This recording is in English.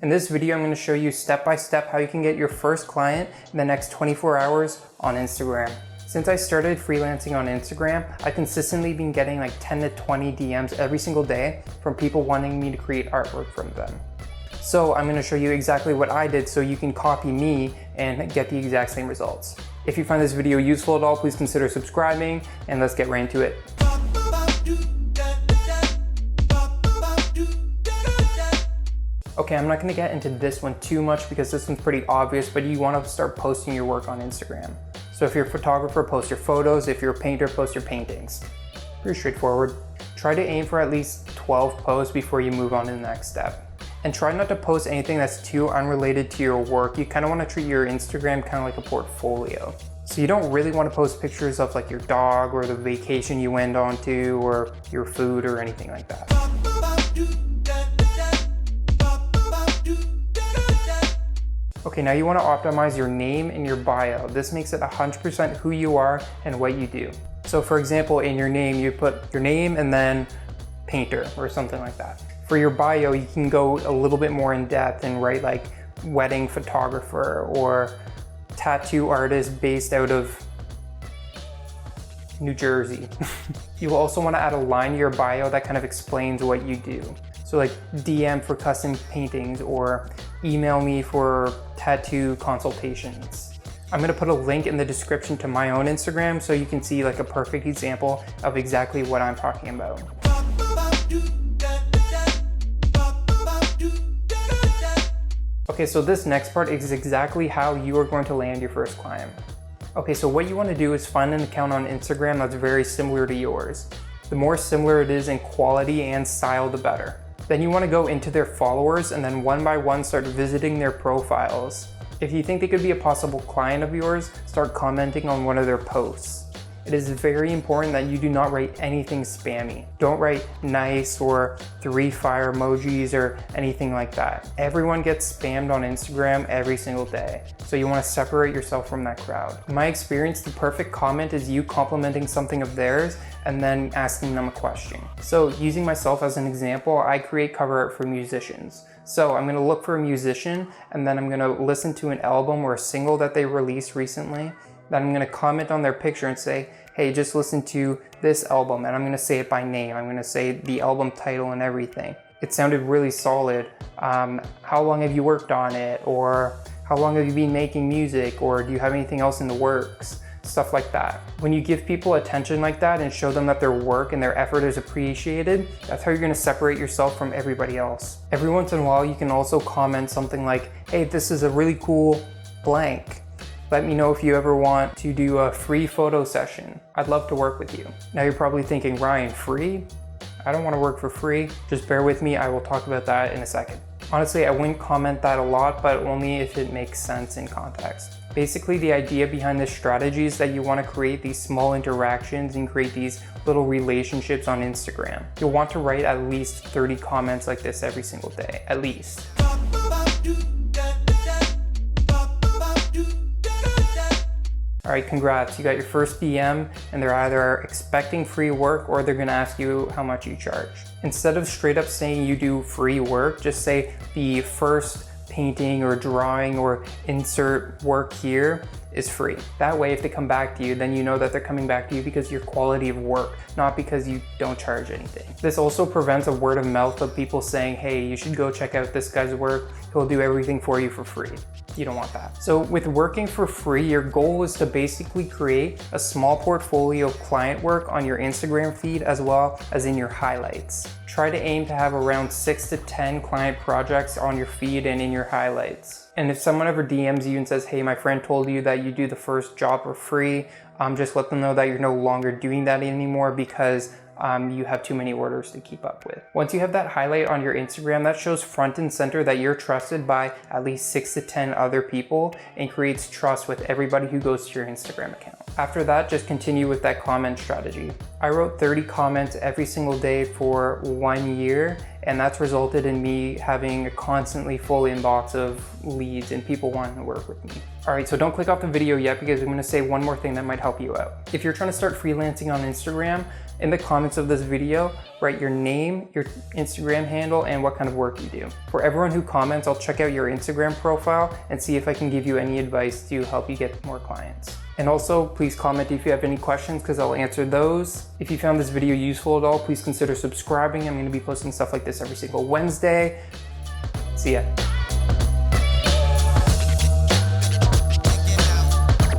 In this video, I'm going to show you step by step how you can get your first client in the next 24 hours on Instagram. Since I started freelancing on Instagram, I've consistently been getting like 10 to 20 DMs every single day from people wanting me to create artwork from them. So I'm going to show you exactly what I did so you can copy me and get the exact same results. If you find this video useful at all, please consider subscribing and let's get right into it. Okay, I'm not going to get into this one too much because this one's pretty obvious, but you want to start posting your work on Instagram. So if you're a photographer, post your photos. If you're a painter, post your paintings. Pretty straightforward. Try to aim for at least 12 posts before you move on to the next step. And try not to post anything that's too unrelated to your work. You kind of want to treat your Instagram kind of like a portfolio. So you don't really want to post pictures of like your dog or the vacation you went on to or your food or anything like that. Okay, now you want to optimize your name and your bio. This makes it 100% who you are and what you do. So for example, in your name, you put your name and then painter or something like that. For your bio, you can go a little bit more in depth and write like wedding photographer or tattoo artist based out of New Jersey. You will also want to add a line to your bio that kind of explains what you do. So like DM for custom paintings or email me for tattoo consultations. I'm gonna put a link in the description to my own Instagram so you can see like a perfect example of exactly what I'm talking about. Okay, so this next part is exactly how you are going to land your first client. Okay, so what you want to do is find an account on Instagram that's very similar to yours. The more similar it is in quality and style, the better. Then you want to go into their followers and then one by one start visiting their profiles. If you think they could be a possible client of yours, start commenting on one of their posts. It is very important that you do not write anything spammy. Don't write nice or 3 fire emojis or anything like that. Everyone gets spammed on Instagram every single day. So you want to separate yourself from that crowd. In my experience, the perfect comment is you complimenting something of theirs and then asking them a question. So using myself as an example, I create cover art for musicians. So I'm going to look for a musician and then I'm going to listen to an album or a single that they released recently. Then I'm going to comment on their picture and say, hey, just listen to this album, and I'm going to say it by name. I'm going to say the album title and everything. It sounded really solid. How long have you worked on it? Or how long have you been making music? Or do you have anything else in the works? Stuff like that. When you give people attention like that and show them that their work and their effort is appreciated, that's how you're going to separate yourself from everybody else. Every once in a while, you can also comment something like, hey, this is a really cool blank. Let me know if you ever want to do a free photo session. I'd love to work with you. Now you're probably thinking, Ryan, free? I don't want to work for free. Just bear with me. I will talk about that in a second. Honestly, I wouldn't comment that a lot, but only if it makes sense in context. Basically, the idea behind this strategy is that you want to create these small interactions and create these little relationships on Instagram. You'll want to write at least 30 comments like this every single day, at least. All right, congrats, you got your first DM and they're either expecting free work or they're gonna ask you how much you charge. Instead of straight up saying you do free work, just say the first painting or drawing or insert work here is free. That way, if they come back to you, then you know that they're coming back to you because of your quality of work, not because you don't charge anything. This also prevents a word of mouth of people saying, hey, you should go check out this guy's work. He'll do everything for you for free. You don't want that. So with working for free, your goal is to basically create a small portfolio of client work on your Instagram feed as well as in your highlights. Try to aim to have around 6 to 10 client projects on your feed and in your highlights. And if someone ever DMs you and says, hey, my friend told you that you do the first job for free, just let them know that you're no longer doing that anymore because you have too many orders to keep up with. Once you have that highlight on your Instagram, that shows front and center that you're trusted by at least 6 to 10 other people and creates trust with everybody who goes to your Instagram account. After that, just continue with that comment strategy. I wrote 30 comments every single day for 1 year, and that's resulted in me having a constantly full inbox of leads and people wanting to work with me. All right, so don't click off the video yet because I'm gonna say one more thing that might help you out. If you're trying to start freelancing on Instagram, in the comments of this video, write your name, your Instagram handle, and what kind of work you do. For everyone who comments, I'll check out your Instagram profile and see if I can give you any advice to help you get more clients. And also, please comment if you have any questions because I'll answer those. If you found this video useful at all, please consider subscribing. I'm going to be posting stuff like this every single Wednesday. See ya.